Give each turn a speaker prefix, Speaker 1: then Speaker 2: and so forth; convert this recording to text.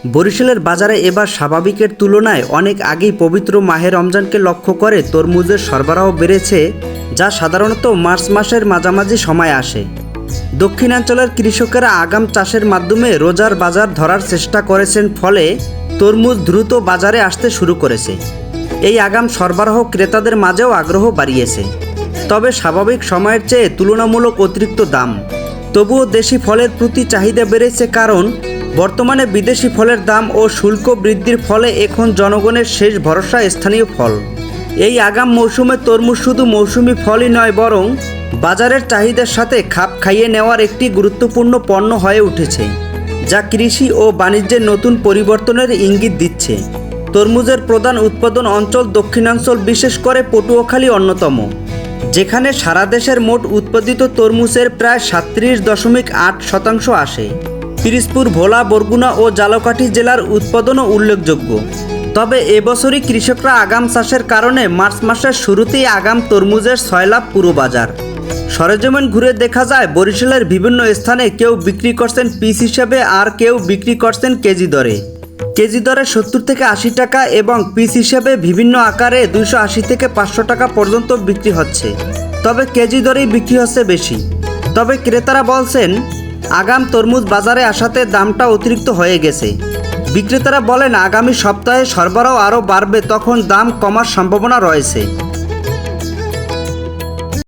Speaker 1: বরিশালের বাজারে এবার স্বাভাবিকের তুলনায় অনেক আগেই পবিত্র মাহে রমজানকে লক্ষ্য করে তরমুজের সরবরাহ বেড়েছে, যা সাধারণত মার্চ মাসের মাঝামাঝি সময় আসে। দক্ষিণাঞ্চলের কৃষকেরা আগাম চাষের মাধ্যমে রোজার বাজার ধরার চেষ্টা করেছেন, ফলে তরমুজ দ্রুত বাজারে আসতে শুরু করেছে। এই আগাম সরবরাহ ক্রেতাদের মাঝেও আগ্রহ বাড়িয়েছে। তবে স্বাভাবিক সময়ের চেয়ে তুলনামূলক অতিরিক্ত দাম। তবুও দেশি ফলের প্রতি চাহিদা বেড়েছে, কারণ বর্তমানে বিদেশি ফলের দাম ও শুল্ক বৃদ্ধির ফলে এখন জনগণের শেষ ভরসা স্থানীয় ফল। এই আগাম মৌসুমে তরমুজ শুধু মৌসুমি ফলই নয়, বরং বাজারের চাহিদার সাথে খাপ খাইয়ে নেওয়ার একটি গুরুত্বপূর্ণ পণ্য হয়ে উঠেছে, যা কৃষি ও বাণিজ্যের নতুন পরিবর্তনের ইঙ্গিত দিচ্ছে। তরমুজের প্রধান উৎপাদন অঞ্চল দক্ষিণাঞ্চল, বিশেষ করে পটুয়াখালী অন্যতম, যেখানে সারা দেশের মোট উৎপাদিত তরমুজের প্রায় 37.8% আসে। পিরোজপুর, ভোলা, বরগুনা ও ঝালকাঠি জেলার উৎপাদনও উল্লেখযোগ্য। তবে এবছরই কৃষকরা আগাম চাষের কারণে মার্চ মাসের শুরুতেই আগাম তরমুজের সয়লাভ পুরো বাজার। সরেজমিন ঘুরে দেখা যায়, বরিশালের বিভিন্ন স্থানে কেউ বিক্রি করছেন পিস হিসেবে, আর কেউ বিক্রি করছেন কেজি দরে। কেজি দরে 70 থেকে 80 টাকা এবং পিস হিসেবে বিভিন্ন আকারে 280 থেকে 500 টাকা পর্যন্ত বিক্রি হচ্ছে। তবে কেজি দরেই বিক্রি হচ্ছে বেশি। তবে ক্রেতারা বলছেন, আগাম তরমুজ বাজারে আসাতে দামটা অতিরিক্ত হয়ে গেছে। বিক্রেতারা বলেন, আগামী সপ্তাহে সরবরাহ আরও বাড়বে, তখন দাম কমার সম্ভাবনা রয়েছে।